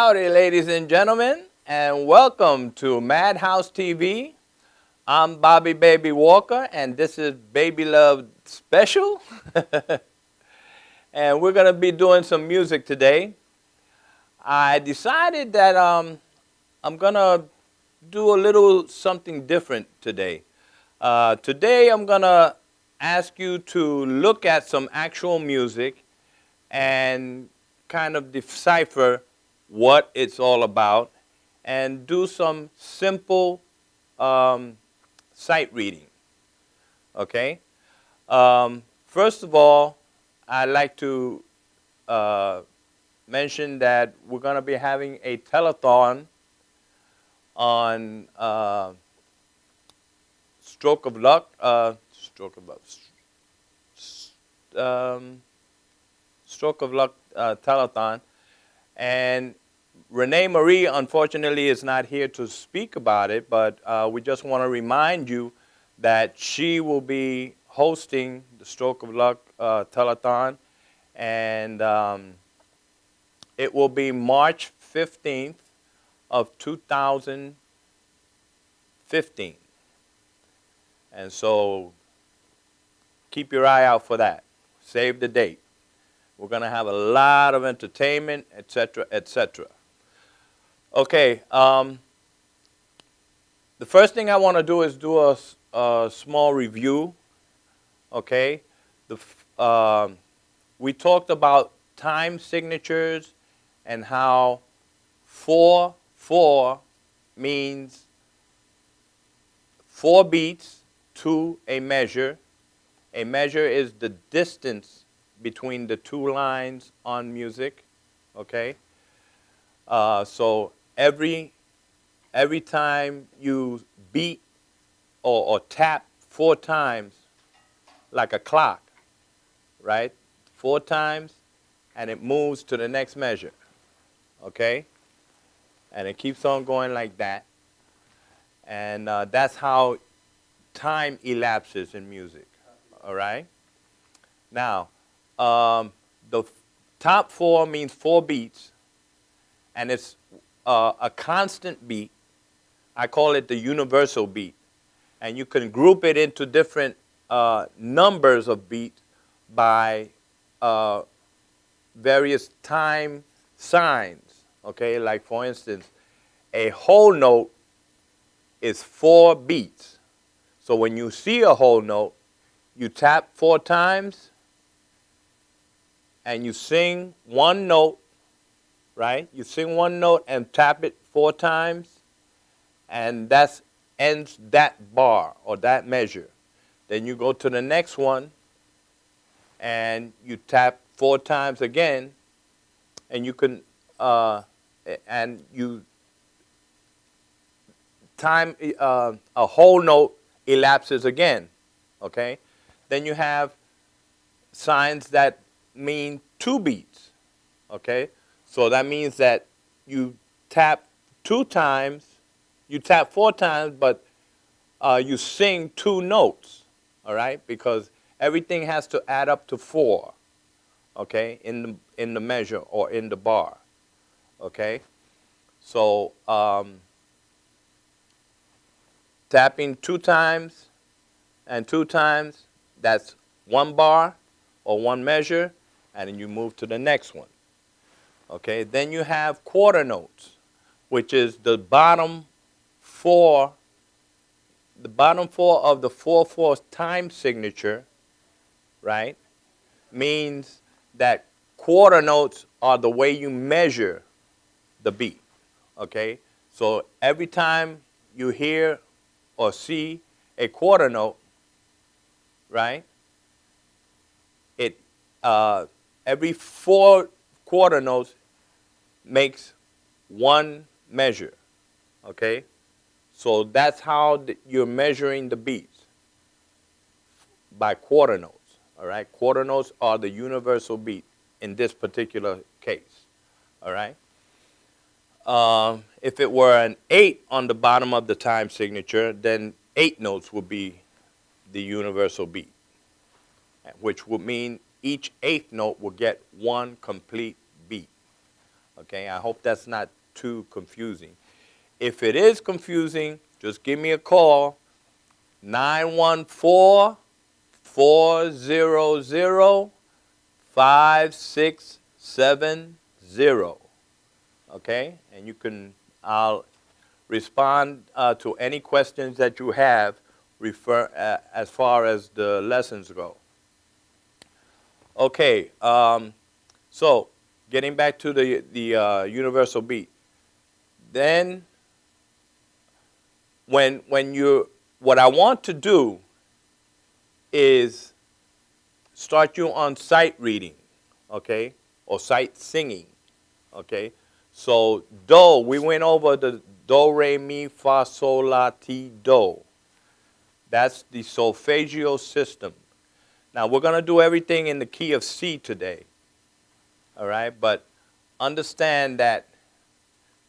Howdy, ladies and gentlemen, and welcome to Madhouse TV. I'm Bobby Baby Walker, and this is Baby Love Special. And we're going to be doing some music today. I decided that I'm going to do a little something different today. Today, I'm going to ask you to look at some actual music and kind of decipher what it's all about and do some simple sight reading. Okay? First of all, I'd like to mention that we're going to be having a telethon on Stroke of Luck, Stroke of Luck telethon. And Renee Marie, unfortunately, is not here to speak about it, but we just want to remind you that she will be hosting the Stroke of Luck telethon, and it will be March 15th of 2015. And so keep your eye out for that. Save the date. We're going to have a lot of entertainment, etc., etc. Okay, the first thing I want to do is do a small review. Okay, we talked about time signatures and how 4/4 means 4 beats to a measure. A measure is the distance between the two lines on music. Okay, so every time you beat or tap 4 times, like a clock, right? 4 times, and it moves to the next measure. Okay, and it keeps on going like that, and that's how time elapses in music. All right. Now, the top 4 means 4 beats, and it's a constant beat. I call it the universal beat. And you can group it into different numbers of beats by various time signs. Okay, like for instance, a whole note is 4 beats. So when you see a whole note, you tap 4 times, and you sing one note, right? You sing one note and tap it 4 times, and that ends that bar or that measure. Then you go to the next one, and you tap 4 times again, and you can, and you time, a whole note elapses again, okay? Then you have signs that mean 2 beats, okay? So that means that you tap 2 times, you tap 4 times, but you sing 2 notes, all right? Because everything has to add up to 4, okay, in the measure or in the bar, okay? So tapping 2 times and 2 times, that's 1 bar or 1 measure, and then you move to the next one. Okay, then you have quarter notes, which is the bottom 4 of the 4/4 time signature, right? Means that quarter notes are the way you measure the beat. Okay, so every time you hear or see a quarter note, right? It every 4 quarter notes makes 1 measure. Okay, so that's how you're measuring the beats, by quarter notes. All right, quarter notes are the universal beat in this particular case. All right. If it were an 8 on the bottom of the time signature, then 8 notes would be the universal beat, which would mean each 8th note will get 1 complete beat. Okay, I hope that's not too confusing. If it is confusing, just give me a call, 914-400-5670. Okay, and I'll respond to any questions that you have as far as the lessons go. Okay, so getting back to the universal beat. Then, what I want to do is start you on sight reading, okay, or sight singing, okay. So do, we went over the do, re, mi, fa, sol, la, ti, do. That's the solfeggio system. Now we're going to do everything in the key of C today, all right? But understand that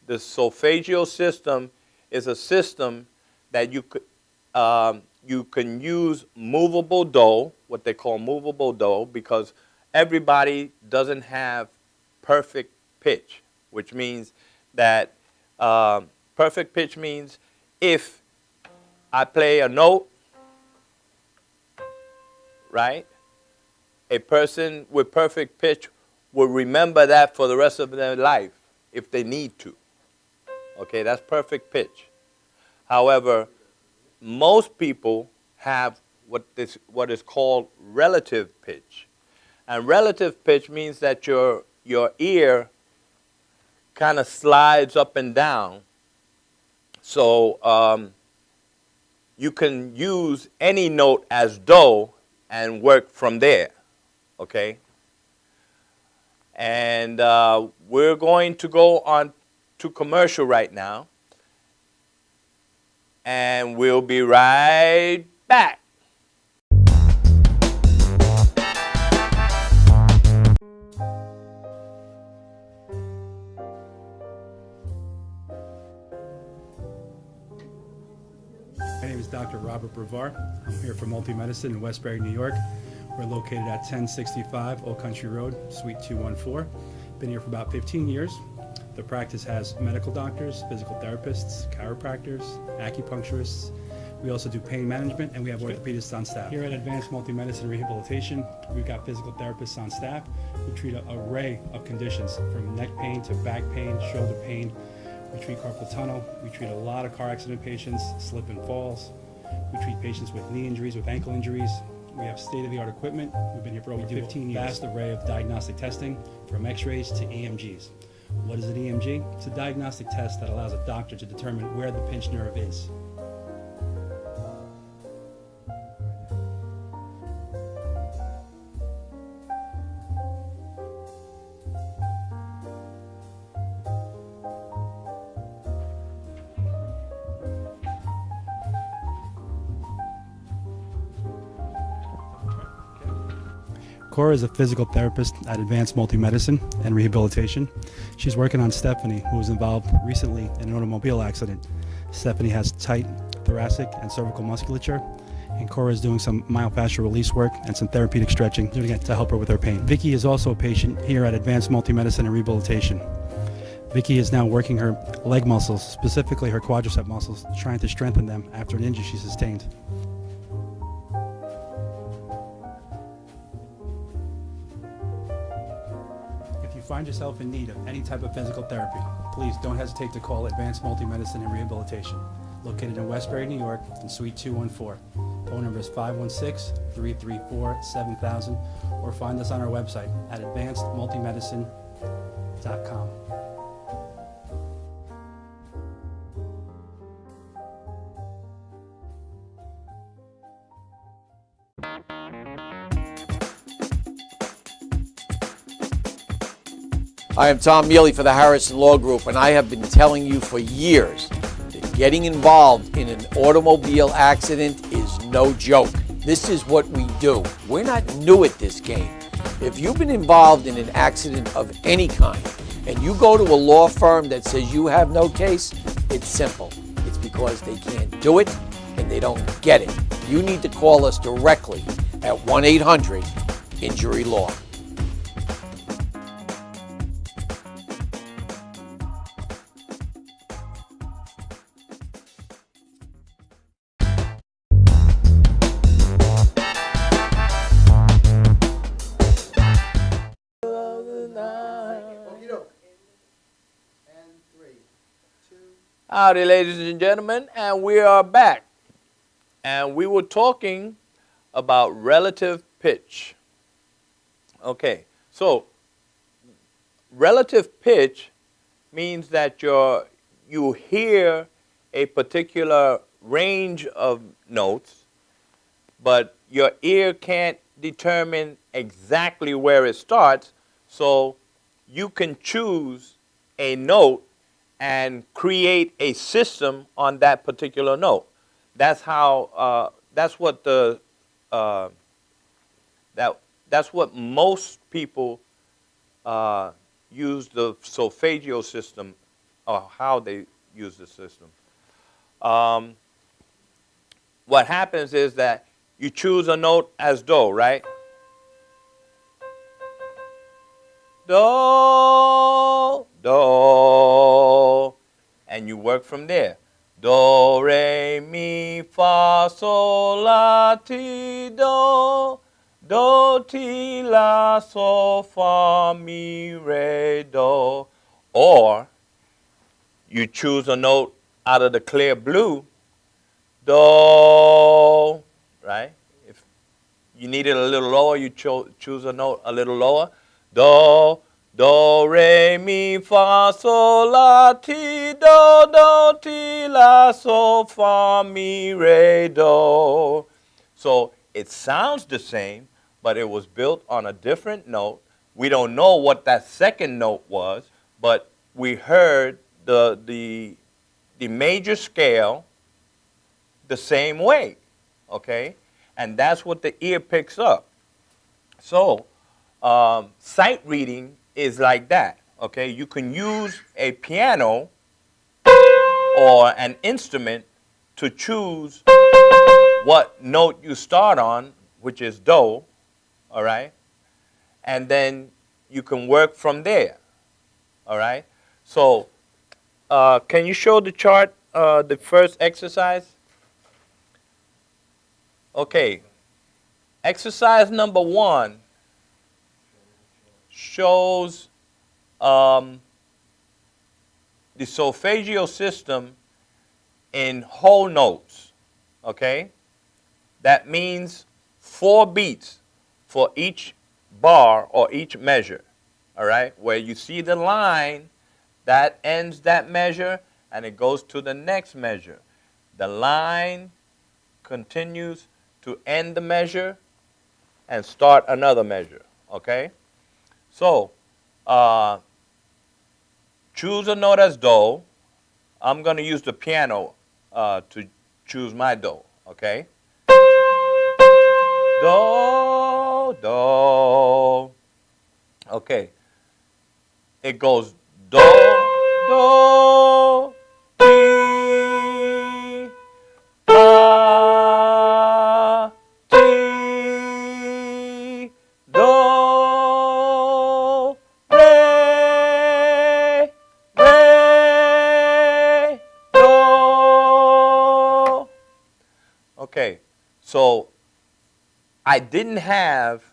the solfeggio system is a system that you can use movable do, what they call movable do, because everybody doesn't have perfect pitch, which means that perfect pitch means if I play a note, right, a person with perfect pitch will remember that for the rest of their life if they need to. Okay, that's perfect pitch. However, most people have what is called relative pitch. And relative pitch means that your ear kind of slides up and down. So you can use any note as do and work from there, okay? And we're going to go on to commercial right now. And we'll be right back. My name is Dr. Robert Brevard. I'm here for Multi-Medicine in Westbury, New York. We're located at 1065 Old Country Road, Suite 214. Been here for about 15 years. The practice has medical doctors, physical therapists, chiropractors, acupuncturists. We also do pain management, and we have orthopedists on staff. Here at Advanced Multi-Medicine Rehabilitation, we've got physical therapists on staff who treat an array of conditions, from neck pain to back pain, shoulder pain. We treat carpal tunnel. We treat a lot of car accident patients, slip and falls. We treat patients with knee injuries, with ankle injuries. We have state-of-the-art equipment. We've been here for over 15 years. Vast array of diagnostic testing, from x-rays to EMGs. What is an EMG? It's a diagnostic test that allows a doctor to determine where the pinched nerve is. Cora is a physical therapist at Advanced Multi-Medicine and Rehabilitation. She's working on Stephanie, who was involved recently in an automobile accident. Stephanie has tight thoracic and cervical musculature, and Cora is doing some myofascial release work and some therapeutic stretching, doing it to help her with her pain. Vicky is also a patient here at Advanced Multi-Medicine and Rehabilitation. Vicky is now working her leg muscles, specifically her quadricep muscles, trying to strengthen them after an injury she sustained. If you find yourself in need of any type of physical therapy, please don't hesitate to call Advanced Multi-Medicine and Rehabilitation, located in Westbury, New York, in Suite 214. Phone number is 516-334-7000, or find us on our website at advancedmultimedicine.com. I am Tom Mealy for the Harrison Law Group, and I have been telling you for years that getting involved in an automobile accident is no joke. This is what we do. We're not new at this game. If you've been involved in an accident of any kind and you go to a law firm that says you have no case, it's simple. It's because they can't do it and they don't get it. You need to call us directly at 1-800-INJURY-LAW. Howdy, ladies and gentlemen, and we are back. And we were talking about relative pitch. Okay, so relative pitch means that you hear a particular range of notes, but your ear can't determine exactly where it starts, so you can choose a note and create a system on that particular note. That's how. That's what the. That's what most people use the solfeggio system, or how they use the system. What happens is that you choose a note as do, right? Do, do, and you work from there. Do, re, mi, fa, sol, la, ti, do. Do, ti, la, sol, fa, mi, re, do. Or you choose a note out of the clear blue. Do, right? If you need it a little lower, you choose a note a little lower. Do, do, re, mi, fa, sol, la, ti, do, ti, la, sol, fa, mi, re, do. So it sounds the same, but it was built on a different note. We don't know what that second note was, but we heard the major scale the same way, okay? And that's what the ear picks up. So sight reading is like that, okay? You can use a piano or an instrument to choose what note you start on, which is do, all right? And then you can work from there, all right? So can you show the chart, the first exercise? Okay, exercise number 1 shows the solfeggio system in whole notes, okay? That means 4 beats for each bar or each measure, all right? Where you see the line, that ends that measure, and it goes to the next measure. The line continues to end the measure and start another measure, okay? So, choose a note as do. I'm going to use the piano to choose my do, okay? Do, do. Okay. It goes do, do, ti, la, ti, do, re, re, do. Okay, so I didn't have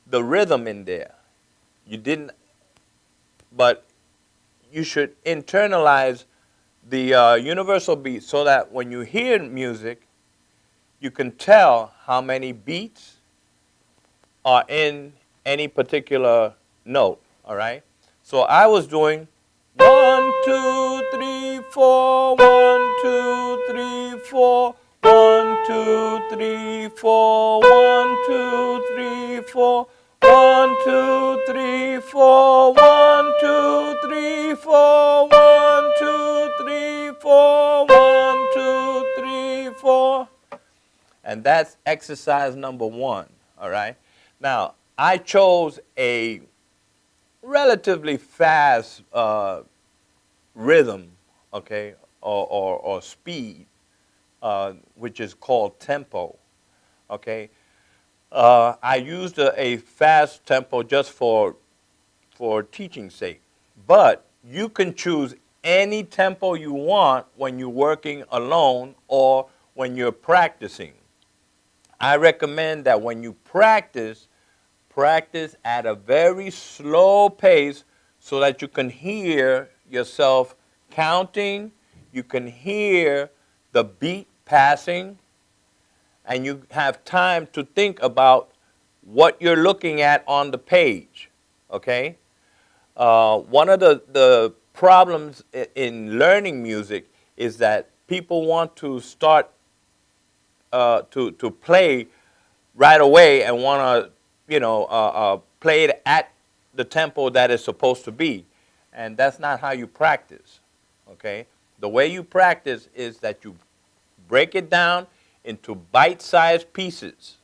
the rhythm in there. You didn't, but you should internalize the universal beat so that when you hear music, you can tell how many beats are in any particular note, all right? So I was doing 1, 2, 3, 4, 1, 2, 3, 4, 1, 2, 3, 4, 1, 2, 3, 4, 1, 2, 3, 4, 1, 2, 3, 4, 1, 2, 3, 4, 1, 2, 3, 4. And that's exercise number 1, all right? Now, I chose a relatively fast rhythm, okay, or speed, which is called tempo, okay? I used a fast tempo just for teaching's sake, but you can choose any tempo you want when you're working alone or when you're practicing. I recommend that when you practice at a very slow pace so that you can hear yourself counting, you can hear the beat passing, and you have time to think about what you're looking at on the page, okay? One of the problems in learning music is that people want to start to play right away and want to, play it at the tempo that it's supposed to be. And that's not how you practice, okay? The way you practice is that you break it down into bite-sized pieces,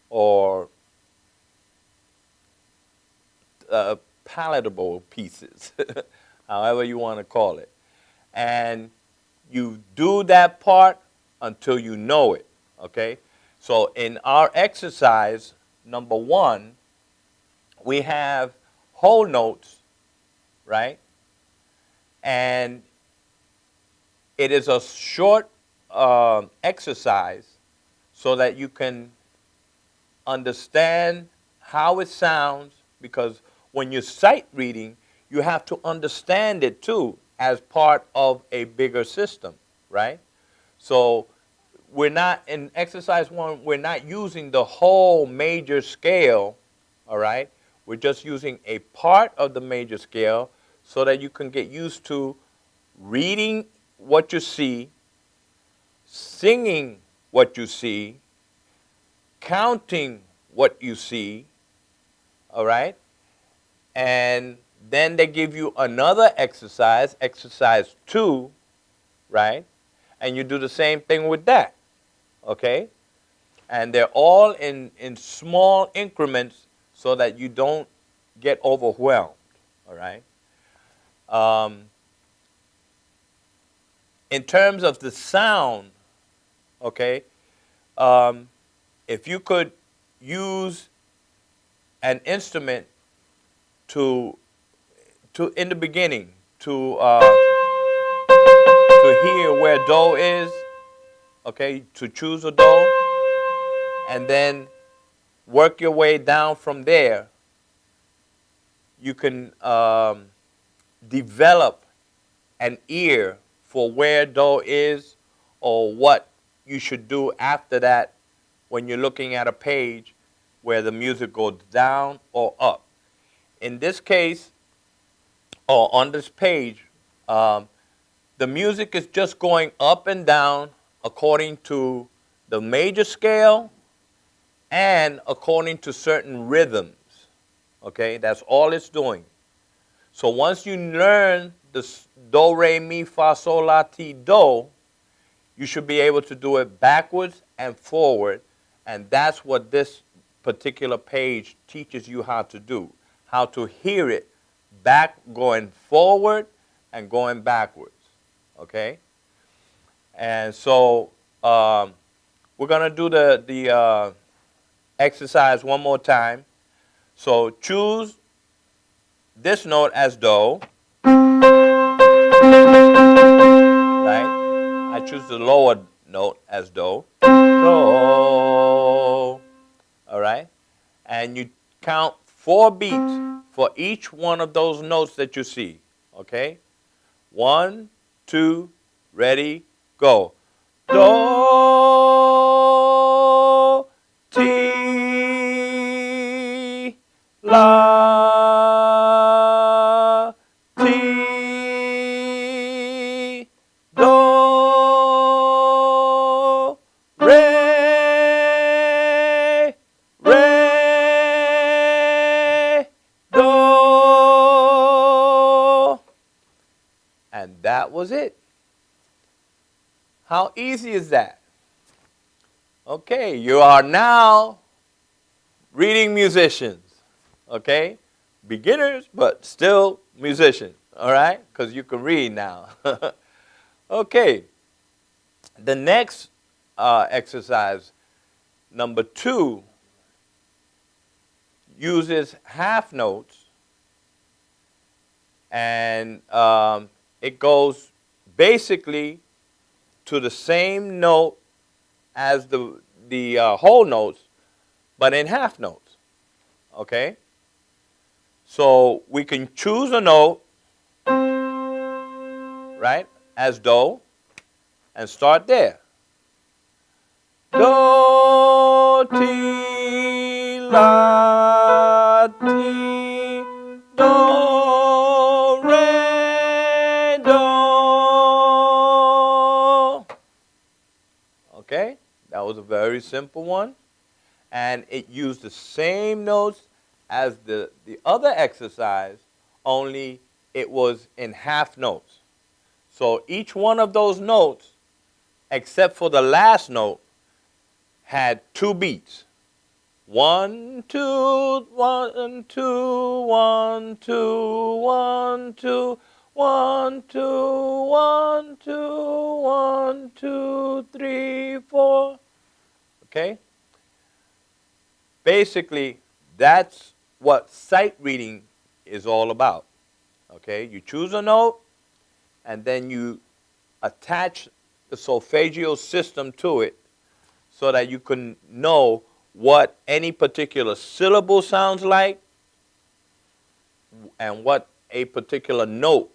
or palatable pieces, however you want to call it. And you do that part until you know it, okay? So in our exercise, number 1, we have whole notes, right? And it is a short exercise so that you can understand how it sounds, because when you're sight reading, you have to understand it too as part of a bigger system, right? So we're not, in exercise 1, we're not using the whole major scale, all right? We're just using a part of the major scale so that you can get used to reading what you see, singing what you see, counting what you see, all right? And then they give you another exercise, exercise 2, right? And you do the same thing with that, okay? And they're all in small increments so that you don't get overwhelmed, all right? In terms of the sound, okay, if you could use an instrument to in the beginning to hear where do is, okay, to choose a do, and then work your way down from there, you can develop an ear for where do is, or what you should do after that when you're looking at a page where the music goes down or up. In this case, or on this page, the music is just going up and down according to the major scale and according to certain rhythms, okay? That's all it's doing. So once you learn the do, re, mi, fa, sol, la, ti, do, you should be able to do it backwards and forward, and that's what this particular page teaches you how to do, how to hear it back, going forward and going backwards, okay? And so we're going to do the exercise one more time. So choose this note as do, right? I choose the lower note as do. Do. All right? And you count 4 beats for each one of those notes that you see. Okay? 1, 2, ready, go. Do, ti, la, ti, do, re, do. And that was it. How easy is that? Okay, you are now reading musicians, okay? Beginners, but still musicians, all right? Because you can read now. Okay, the next exercise, number 2, uses half notes, and it goes basically to the same note as the whole notes, but in half notes, okay? So we can choose a note, right? as do and start there. Do, ti, la, ti, do, re, do. Okay, that was a very simple one. And it used the same notes as the other exercise, only it was in half notes. So each one of those notes, except for the last note, had 2 beats. 1, 2, 1, 2, 1, 2, 1, 2, 1, 2, 1, 2, 1, 2, 3, 4. Okay? Basically, that's what sight reading is all about. Okay? You choose a note, and then you attach the solfeggio system to it so that you can know what any particular syllable sounds like and what a particular note,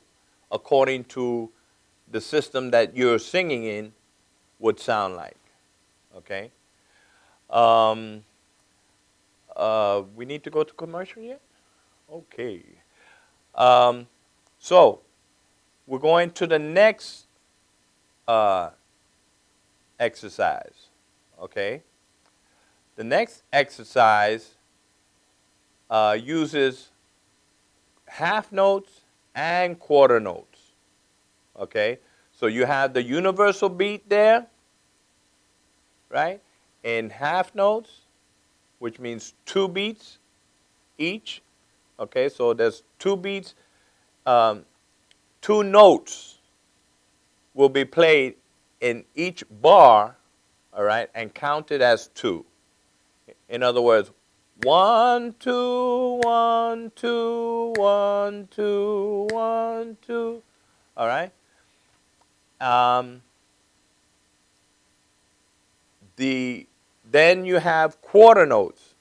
according to the system that you're singing in, would sound like. Okay? We need to go to commercial yet? Okay. So, we're going to the next exercise. Okay? The next exercise uses half notes and quarter notes. Okay? So you have the universal beat there, right? In half notes, which means 2 beats each. Okay, so there's 2 beats. 2 notes will be played in each bar, all right, and counted as 2. In other words, 1, 2, 1, 2, 1, 2, 1, 2. All right. Then you have quarter notes.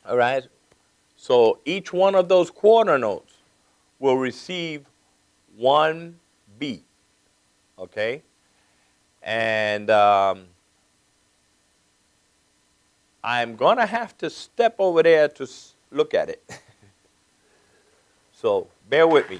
All right. So each one of those quarter notes will receive 1 beat. Okay. And I'm going to have to step over there to look at it. So bear with me.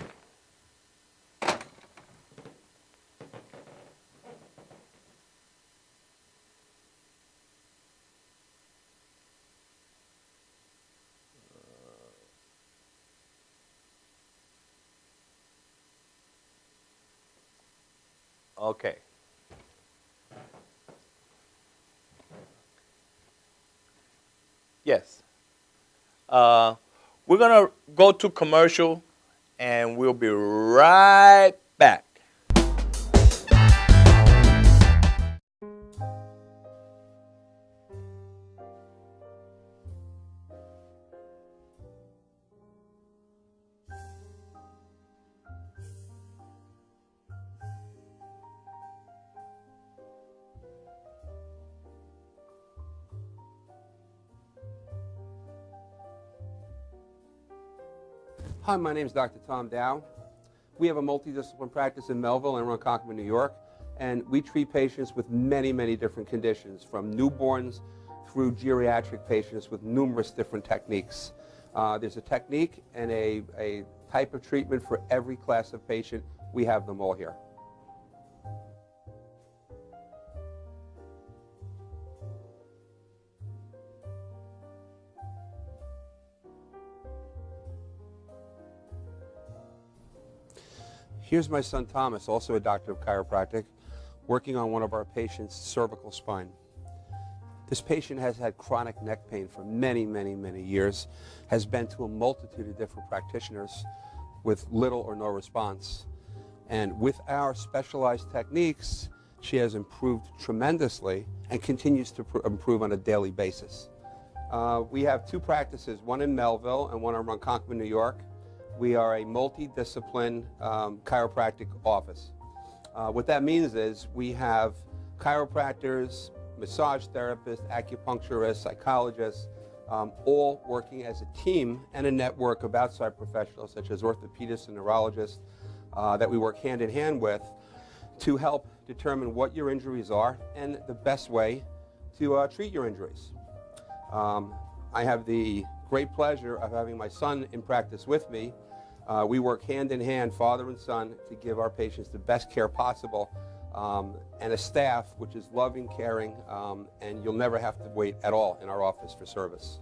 Okay. Yes. We're going to go to commercial, and we'll be right back. Hi, my name is Dr. Tom Dow. We have a multidiscipline practice in Melville and Ronkonkoma, New York, and we treat patients with many, many different conditions, from newborns through geriatric patients with numerous different techniques. There's a technique and a type of treatment for every class of patient. We have them all here. Here's my son Thomas, also a doctor of chiropractic, working on one of our patients' cervical spine. This patient has had chronic neck pain for many, many, many years, has been to a multitude of different practitioners with little or no response. And with our specialized techniques, she has improved tremendously and continues to improve on a daily basis. We have 2 practices, one in Melville and one in Ronkonkoma, New York. We are a multidiscipline chiropractic office. What that means is we have chiropractors, massage therapists, acupuncturists, psychologists, all working as a team and a network of outside professionals such as orthopedists and neurologists that we work hand in hand with to help determine what your injuries are and the best way to treat your injuries. I have the great pleasure of having my son in practice with me. We work hand in hand, father and son, to give our patients the best care possible, and a staff which is loving, caring, and you'll never have to wait at all in our office for service.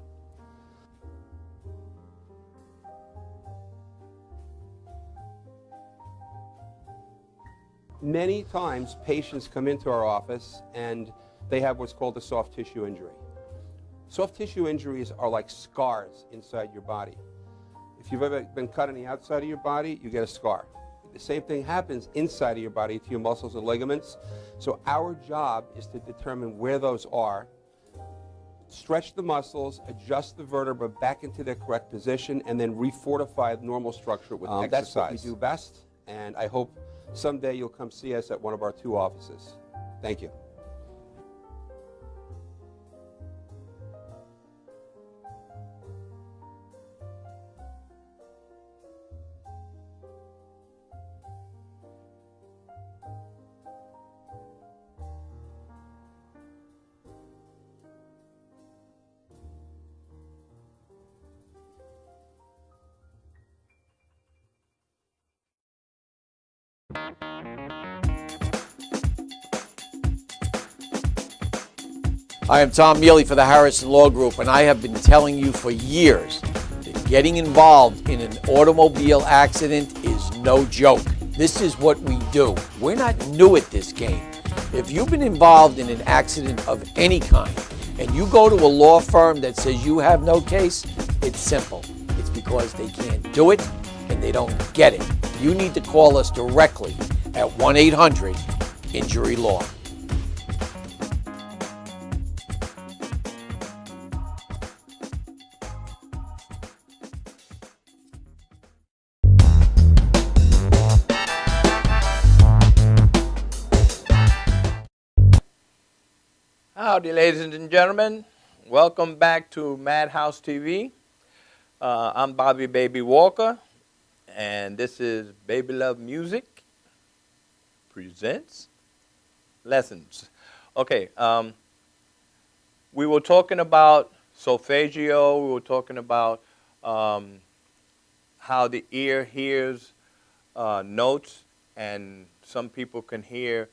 Many times patients come into our office and they have what's called a soft tissue injury. Soft tissue injuries are like scars inside your body. If you've ever been cut on the outside of your body, you get a scar. The same thing happens inside of your body to your muscles and ligaments. So our job is to determine where those are, stretch the muscles, adjust the vertebra back into their correct position, and then refortify the normal structure with exercise. That's what we do best, and I hope someday you'll come see us at one of our 2 offices. Thank you. I am Tom Mealy for the Harrison Law Group, and I have been telling you for years that getting involved in an automobile accident is no joke. This is what we do. We're not new at this game. If you've been involved in an accident of any kind and you go to a law firm that says you have no case, it's simple. It's because they can't do it and they don't get it. You need to call us directly at 1-800-INJURY-LAW. Howdy, ladies and gentlemen. Welcome back to Madhouse TV. I'm Bobby Baby Walker, and this is Baby Love Music presents Lessons. Okay, we were talking about solfeggio. We were talking about how the ear hears notes, and some people can hear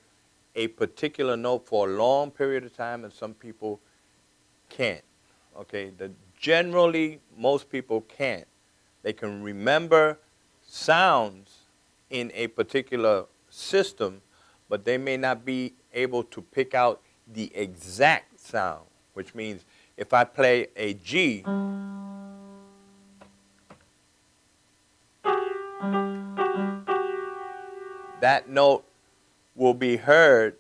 a particular note for a long period of time, and some people can't. Okay, generally most people can't. They can remember sounds in a particular system, but they may not be able to pick out the exact sound, which means if I play a G, that note will be heard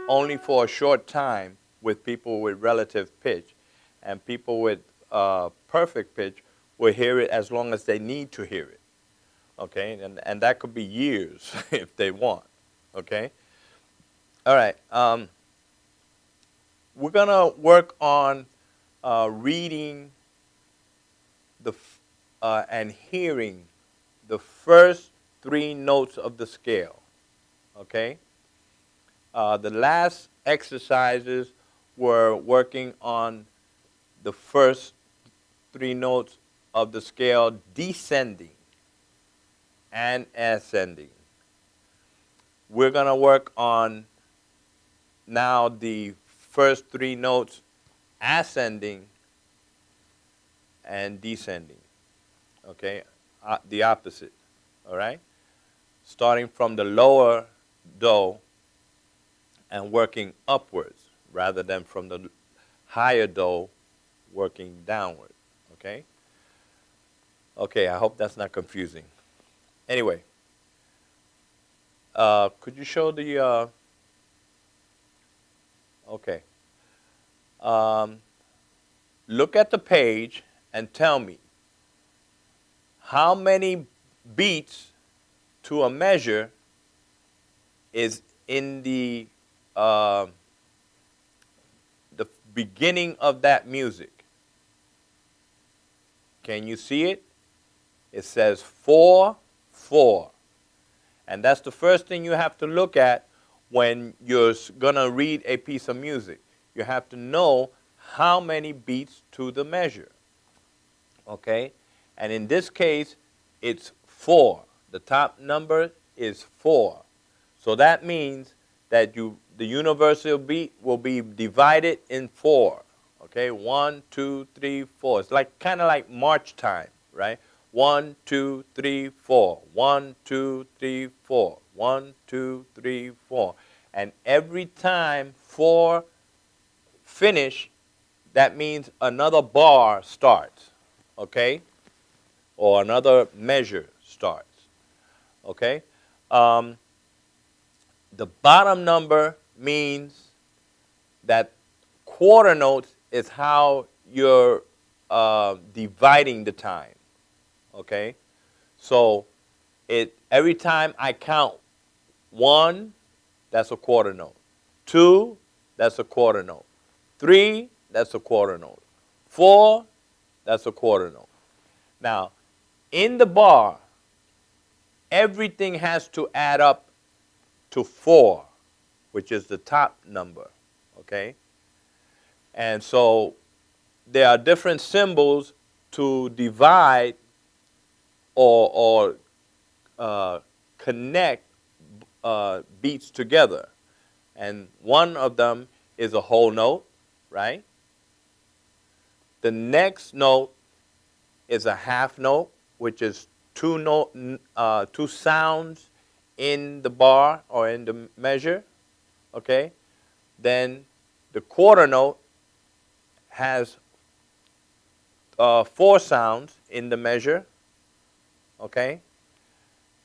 only for a short time with people with relative pitch, and people with perfect pitch will hear it as long as they need to hear it, okay? And that could be years if they want, okay? All right, we're gonna work on reading and hearing the first 3 notes of the scale. Okay? The last exercises were working on the first 3 notes of the scale descending and ascending. We're going to work on now the first 3 notes ascending and descending. Okay? The opposite. All right? Starting from the lower do and working upwards rather than from the higher do working downward, okay? Okay, I hope that's not confusing. Anyway, could you show the, okay. Look at the page and tell me how many beats to a measure is in the beginning of that music. Can you see it? It says 4/4. And that's the first thing you have to look at when you're going to read a piece of music. You have to know how many beats to the measure. Okay? And in this case, it's 4. The top number is 4. So that means that the universal beat will be divided in 4. Okay? 1, 2, 3, 4. It's like kind of like march time, right? 1, 2, 3, 4. 1, 2, 3, 4. 1, 2, 3, 4. And every time 4 finish, that means another bar starts. Okay? Or another measure starts. Okay? The bottom number means that quarter notes is how you're dividing the time. Okay? So every time I count 1, that's a quarter note. 2, that's a quarter note. 3, that's a quarter note. 4, that's a quarter note. Now, in the bar, everything has to add up to 4, which is the top number, okay? And so there are different symbols to divide or connect beats together. And one of them is a whole note, right? The next note is a half note, which is two sounds in the bar or in the measure, okay? Then the quarter note has 4 sounds in the measure, okay?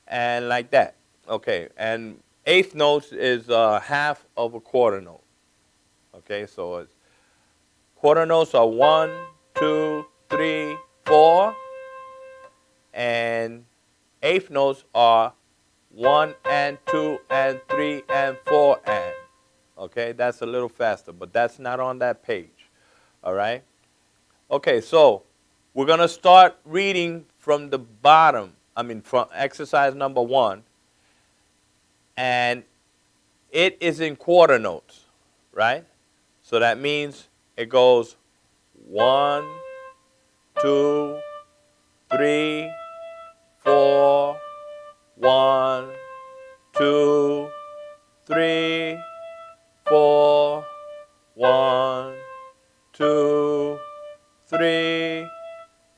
And like that, okay? And eighth note is half of a quarter note, okay? So it's quarter notes are 1, 2, 3, 4, and eighth notes are 1 and 2 and 3 and 4 and. Okay, that's a little faster, but that's not on that page. All right? Okay, so we're going to start reading from the bottom, from exercise number 1. And it is in quarter notes, right? So that means it goes 1, 2, 3, 4, 1, 2, 3, 4, 1, 2, 3,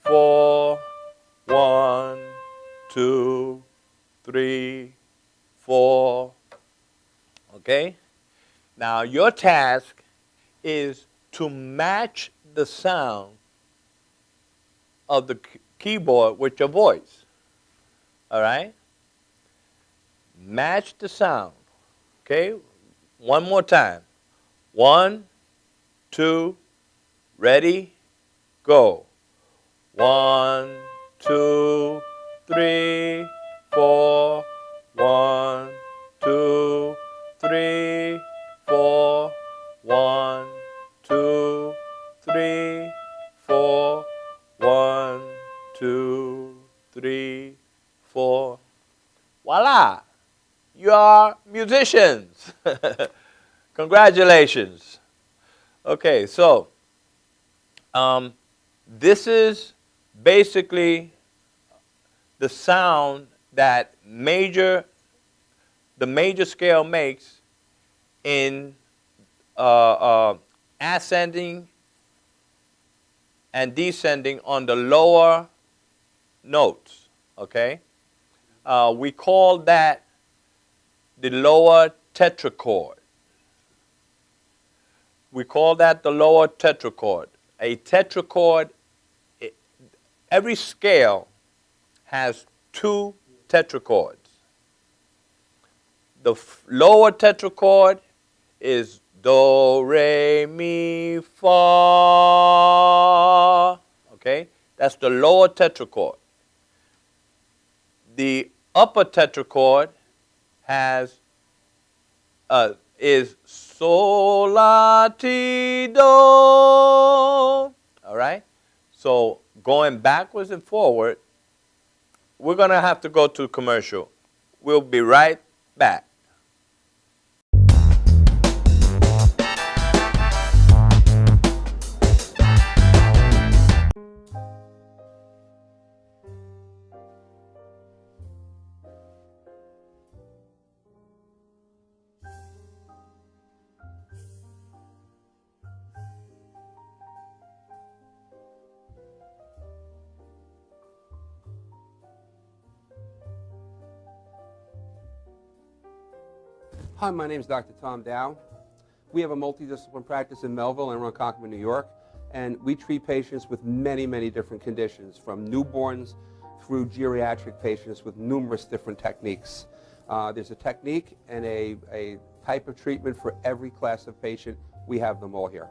4, 1, 2, 3, 4. Okay? Now your task is to match the sound of the keyboard with your voice. All right? Match the sound. Okay? One more time. 1, 2, ready, go. 1, 2, 3, 4. 1, 2, 3, 4. 1, 2, 3, 4. 1, 2, 3, 4. Voila! You are musicians. Congratulations. Okay, so this is basically the sound that the major scale makes in ascending and descending on the lower notes, okay? We call that the lower tetrachord. We call that the lower tetrachord. A tetrachord, every scale has 2 tetrachords. The lower tetrachord is do, re, mi, fa. Okay? That's the lower tetrachord. The upper tetrachord is sol, la, ti, do. All right? So going backwards and forward, we're going to have to go to commercial. We'll be right back. Hi, my name is Dr. Tom Dow. We have a multidisciplinary practice in Melville and Ronkonkoma, New York, and we treat patients with many, many different conditions, from newborns through geriatric patients with numerous different techniques. There's a technique and a type of treatment for every class of patient. We have them all here.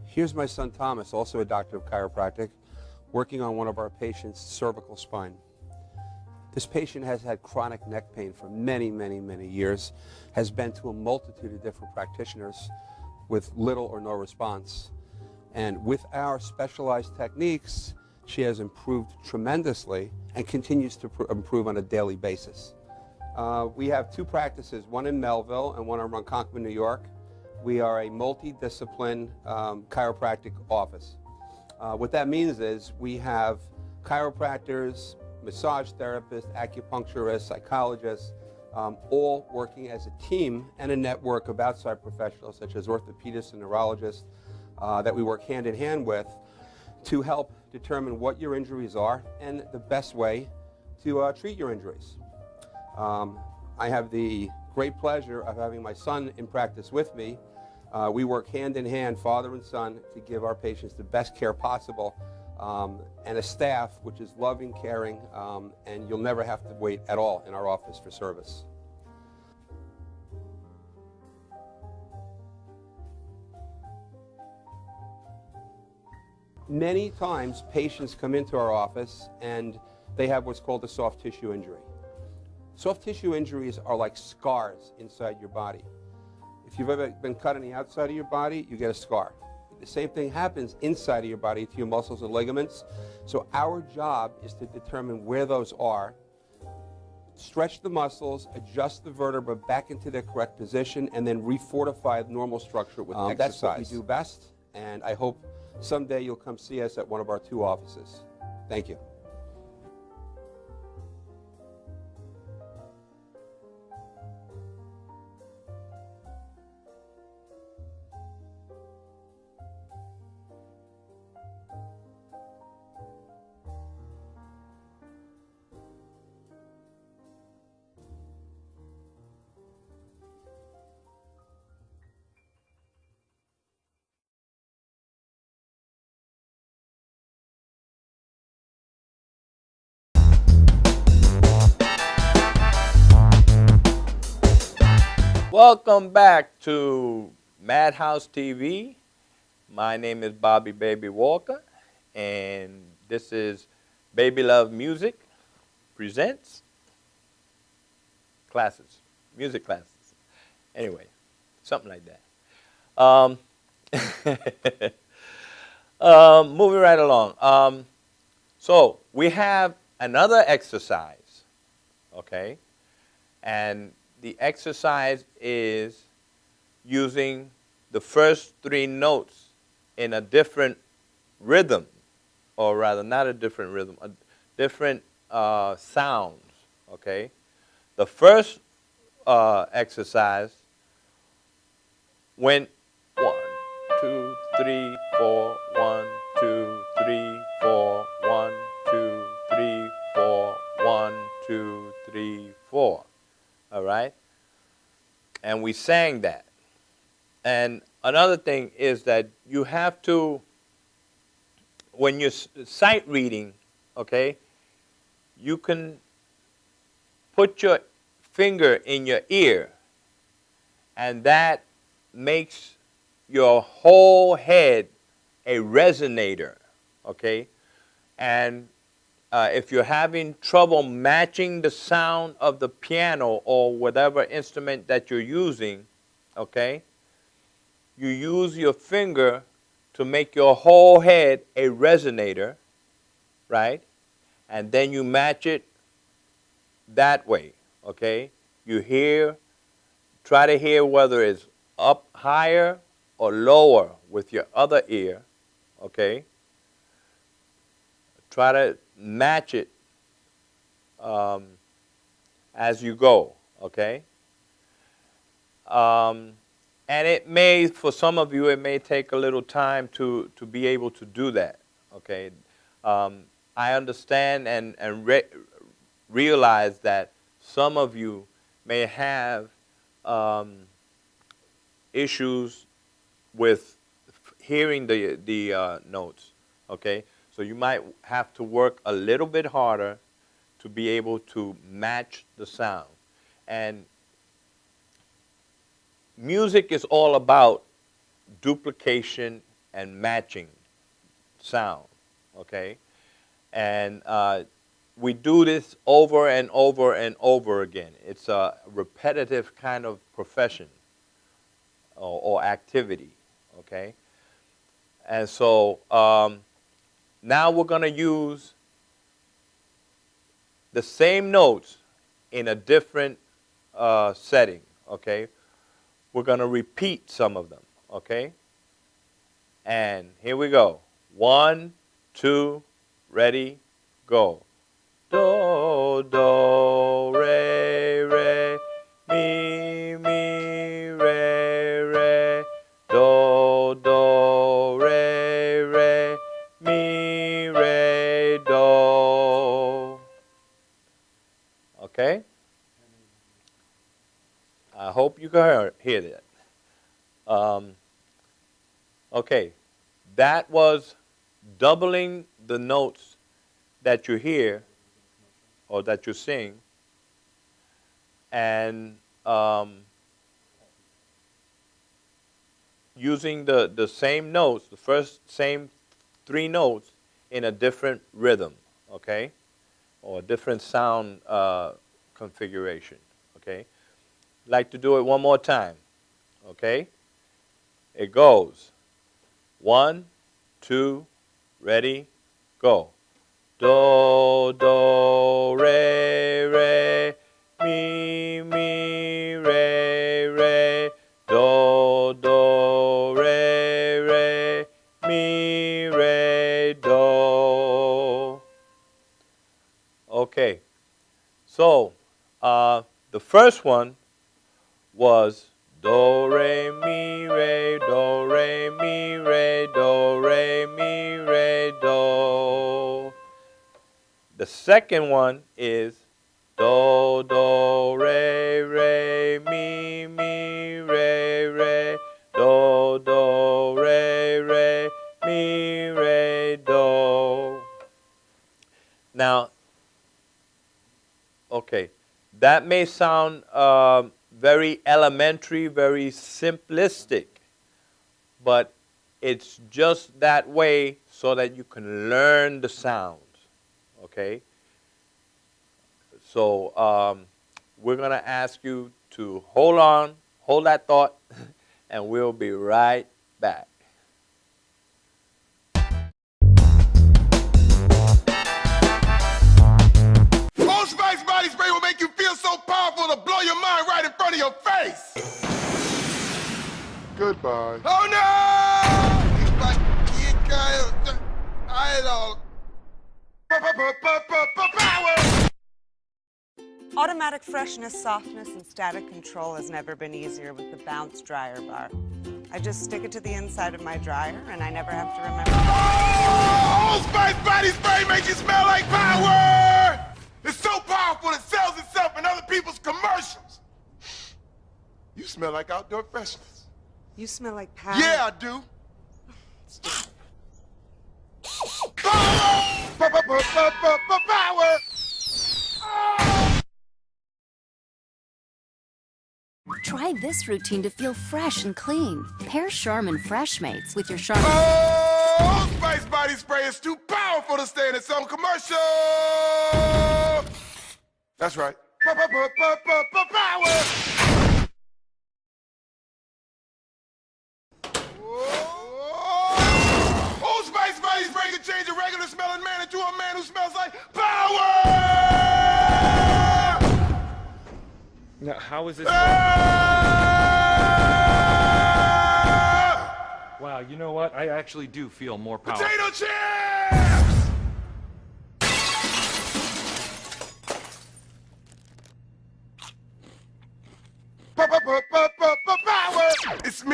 Here's my son Thomas, also a doctor of chiropractic, working on one of our patients' cervical spine. This patient has had chronic neck pain for many, many, many years, has been to a multitude of different practitioners with little or no response. And with our specialized techniques, she has improved tremendously and continues to improve on a daily basis. We have two practices, one in Melville and one in Ronkonkoma, New York. We are a multidiscipline chiropractic office. What that means is we have chiropractors, massage therapists, acupuncturists, psychologists, all working as a team and a network of outside professionals such as orthopedists and neurologists that we work hand in hand with to help determine what your injuries are and the best way to treat your injuries. I have the great pleasure of having my son in practice with me. We work hand in hand, father and son, to give our patients the best care possible, and a staff which is loving, caring, and you'll never have to wait at all in our office for service. Many times patients come into our office and they have what's called a soft tissue injury. Soft tissue injuries are like scars inside your body. If you've ever been cut on the outside of your body, you get a scar. The same thing happens inside of your body to your muscles and ligaments. So our job is to determine where those are, stretch the muscles, adjust the vertebra back into their correct position, and then refortify the normal structure with exercise. That's what we do best, and I hope someday you'll come see us at one of our two offices. Thank you. Welcome back to Madhouse TV. My name is Bobby Baby Walker, and this is Baby Love Music presents classes, music classes. Anyway, something like that. Moving right along. So we have another exercise, okay? And the exercise is using the first three notes in a different rhythm, or rather not a different rhythm, a different sounds, okay? The first exercise went 1, 2, 3, 4, 1, 2, 3, 4, 1, 2, 3, 4, 1, 2, 3, 4. All right? And we sang that. And another thing is that you have to, when you're sight reading, okay, you can put your finger in your ear, and that makes your whole head a resonator, okay? And if you're having trouble matching the sound of the piano or whatever instrument that you're using, okay, you use your finger to make your whole head a resonator, right? And then you match it that way, okay? You hear, try to hear whether it's up higher or lower with your other ear, okay? Try to match it as you go, okay? And it may, for some of you, it may take a little time to be able to do that, okay? I understand and realize that some of you may have issues with hearing the notes, okay? So you might have to work a little bit harder to be able to match the sound. And music is all about duplication and matching sound, okay? And we do this over and over and over again. It's a repetitive kind of profession or activity, okay? And so now we're going to use the same notes in a different setting, okay? We're going to repeat some of them, okay? And here we go. 1, 2, ready, go. Do, do, re, re, mi, mi, re, re. Do, do, re, re, mi, re, do. Okay? I hope you can hear that. Okay, that was doubling the notes that you hear or that you sing, and using the same notes, the same 3 notes in a different rhythm, okay, or a different sound configuration, okay. Like to do it one more time, okay? It goes 1, 2, ready, go. Do, do, re, re, mi, mi, re, re. Do, do, re, re, mi, re, do. Okay, so the first one was do, re, mi, re, do, re, mi, re, do, re, mi, re, do. The second one is do, do, re, re, mi, mi, re, re, do, do, re, re, mi, re, do. Now, okay, that may sound very elementary, very simplistic, but it's just that way so that you can learn the sounds, okay? So we're going to ask you to hold that thought, and we'll be right back. Old Spice body spray will make you feel so powerful to blow your mind right in front of your face. Goodbye. Oh no! It's like you kind I don't. Power. Automatic freshness, softness, and static control has never been easier with the Bounce Dryer Bar. I just stick it to the inside of my dryer, and I never have to remember. Oh, Old Spice body spray makes you smell like power. It's so powerful it sells itself in other people's commercials. You smell like outdoor freshness. You smell like power. Yeah, I do. Power! Try this routine to feel fresh and clean. Pair Charmin Fresh Mates with your Charmin. Oh, Spice body spray is too powerful to stay in its own commercial. That's right. Power! Old Spice body spray can change a regular smelling man into a man who smells like power! Now, how is this? Wow, you know what? I actually do feel more powerful. Potato chips! Power! It smells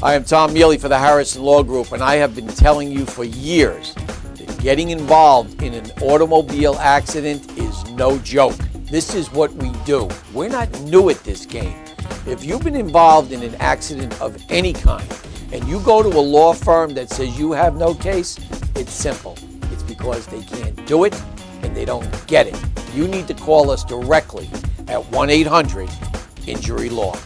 I am Tom Mealy for the Harrison Law Group, and I have been telling you for years that getting involved in an automobile accident is no joke. This is what we do. We're not new at this game. If you've been involved in an accident of any kind, and you go to a law firm that says you have no case, it's simple. It's because they can't do it and they don't get it. You need to call us directly at 1-800-INJURY-LAW.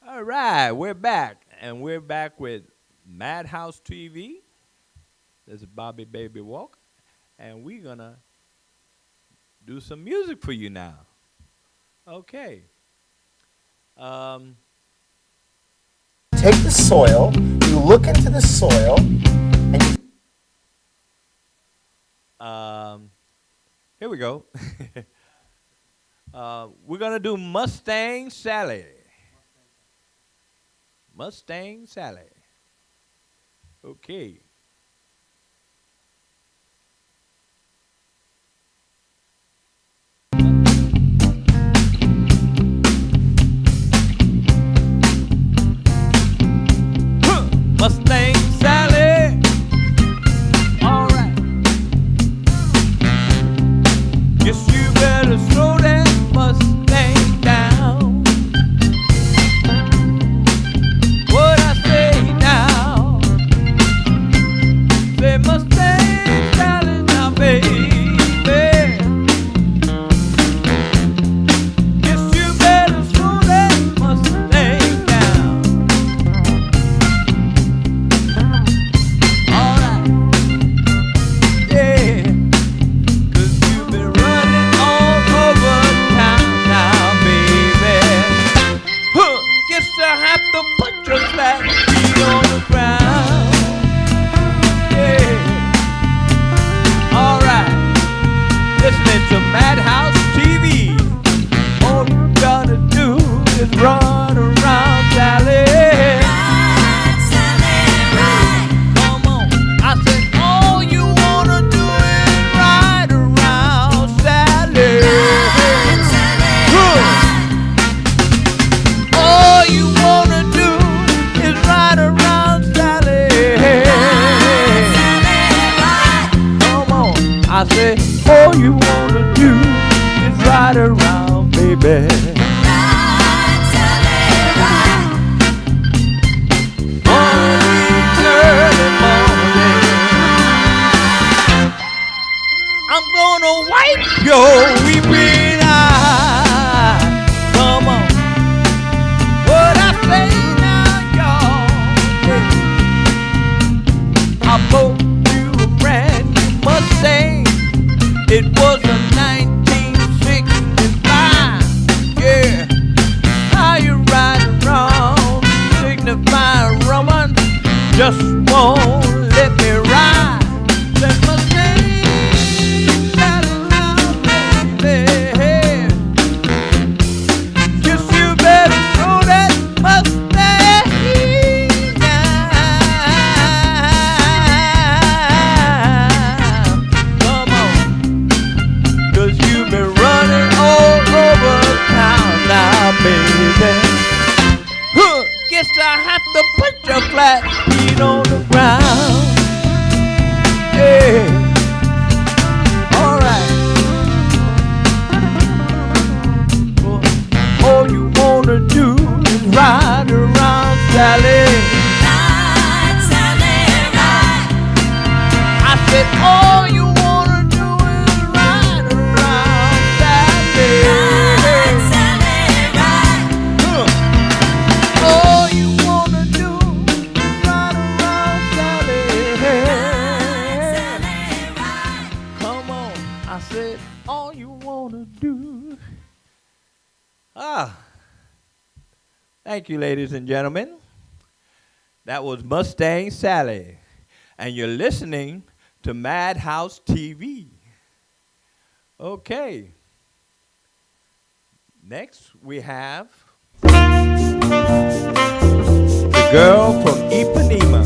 All right, we're back, and we're back with Madhouse TV. This is Bobby Baby Walker, and we're gonna do some music for you now. Okay. Take the soil, you look into the soil, and you Here we go. We're gonna do Mustang Sally. Mustang Sally. Okay. Mustang Sally. All right. Guess you better slow that Mustang down. What I say now? Say Mustang Sally now, baby. Guess you better slow that Mustang down. Alright, yeah, 'cause you've been running all over town now, baby. Huh, guess I have to put your flat feet on the ground. Yeah, alright, listening to Madhouse TV. All you gotta do is run around, Sally. Come on. I said, all you wanna do is ride around, Sally. Huh. All you wanna do is ride around, Sally. Come on. I said, all you wanna do is ride around, baby. Early morning. I'm gonna wipe your weeping eye. Come on. What I say now, y'all? I bought you a brand new Mustang. It was a 1965. Yeah. How you riding around, signifying woman? Just won't let me ride. Let Mustang Sally now, baby. Guess you better throw that Mustang down. Come on, 'cause you've been running all over town now, baby. Huh, guess I have to put your flat feet on the ground. Yeah. All right. Well, all you wanna do is ride around, Sally. I said, all you wanna do is ride around, Sally. Huh. All you wanna do is ride around, Sally. Come on, I said, all you wanna do. Thank you, ladies and gentlemen. That was Mustang Sally, and you're listening to Madhouse TV. Okay. Next, we have the girl from Ipanema.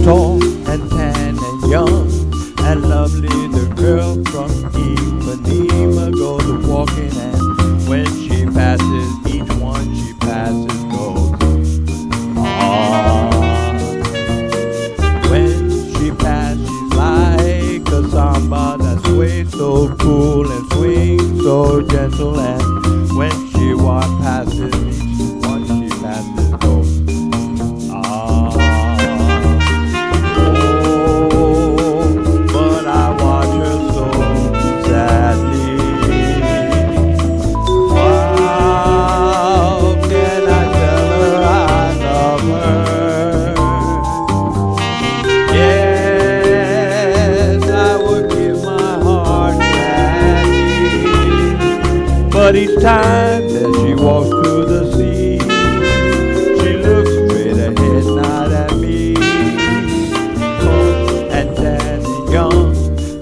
Tall and tan and young and lovely, the girl from Ipanema goes walking, and when she passes, each one she passes goes, ah. When she passes, she's like a samba that sways so cool and swings so gentle, and when she walks past it, each one she passes goes, ah. Oh, but I watch her so sadly. How can I tell her I love her? Yes, I would give my heart gladly, but each time that she walks through the sea, she looks straight ahead, not at me. Tall and tan and young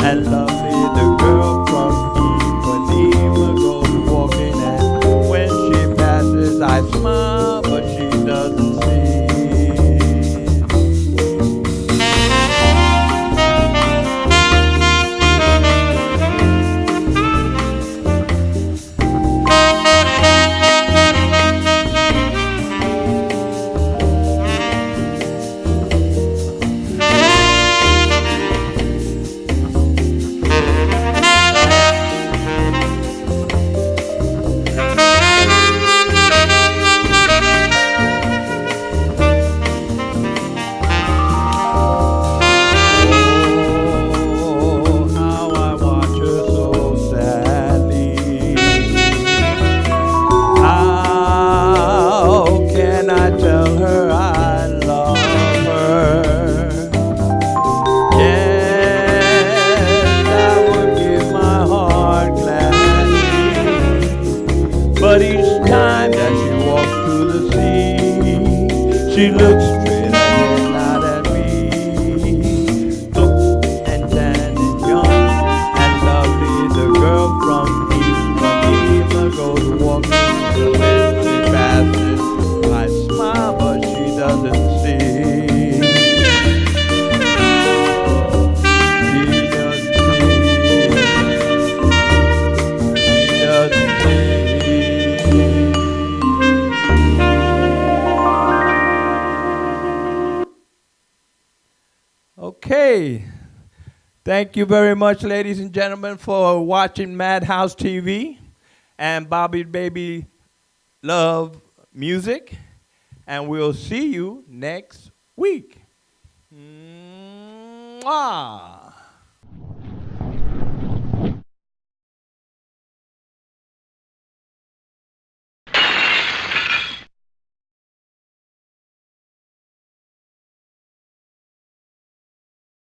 and lovely, the girl from Ipanema goes walking, and when she passes, I smile, but she doesn't see. Oh, how I watch her so sadly. How can I tell her I love her? Yes, I would give my heart gladly, but each time that she walks through the sea, she looks straight ahead, not at me. Tall and tan and young and lovely, the girl from Ipanema goes walking, and when she passes, I smile, but she doesn't see. She doesn't see. She doesn't see. Okay. Thank you very much, ladies and gentlemen, for watching Madhouse TV and Bobby Baby Love Music. And we'll see you next week. Mwah.